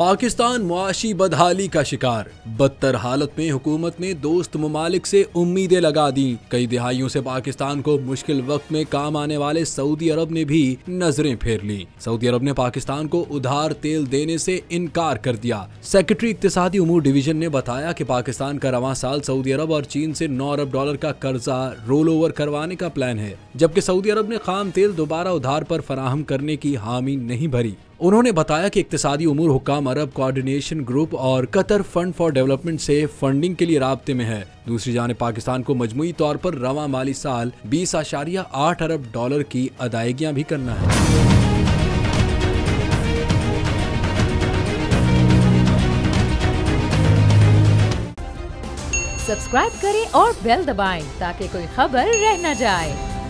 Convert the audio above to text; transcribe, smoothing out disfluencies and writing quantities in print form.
पाकिस्तान मुआशी बदहाली का शिकार। बदतर हालत में हुकूमत ने दोस्त ममालिक से उम्मीदें लगा दी। कई दिहाइयों से पाकिस्तान को मुश्किल वक्त में काम आने वाले सऊदी अरब ने भी नजरें फेर ली। सऊदी अरब ने पाकिस्तान को उधार तेल देने से इनकार कर दिया। सेक्रेटरी इक्तिसादी उमूर डिवीजन ने बताया कि पाकिस्तान का रवां साल सऊदी अरब और चीन से 9 अरब डॉलर का कर्जा रोल ओवर करवाने का प्लान है, जबकि सऊदी अरब ने खाम तेल दोबारा उधार पर फराहम करने की हामी नहीं भरी। उन्होंने बताया कि इक्तिसादी उमूर हुक्काम अरब कोऑर्डिनेशन ग्रुप और कतर फंड फॉर डेवलपमेंट से फंडिंग के लिए राब्ते में है। दूसरी जानिब पाकिस्तान को मजमूई तौर पर रवां माली साल 20.8 अरब डॉलर की अदायगियां भी करना है। सब्सक्राइब करें और बेल दबाएं ताकि कोई खबर रह न जाए।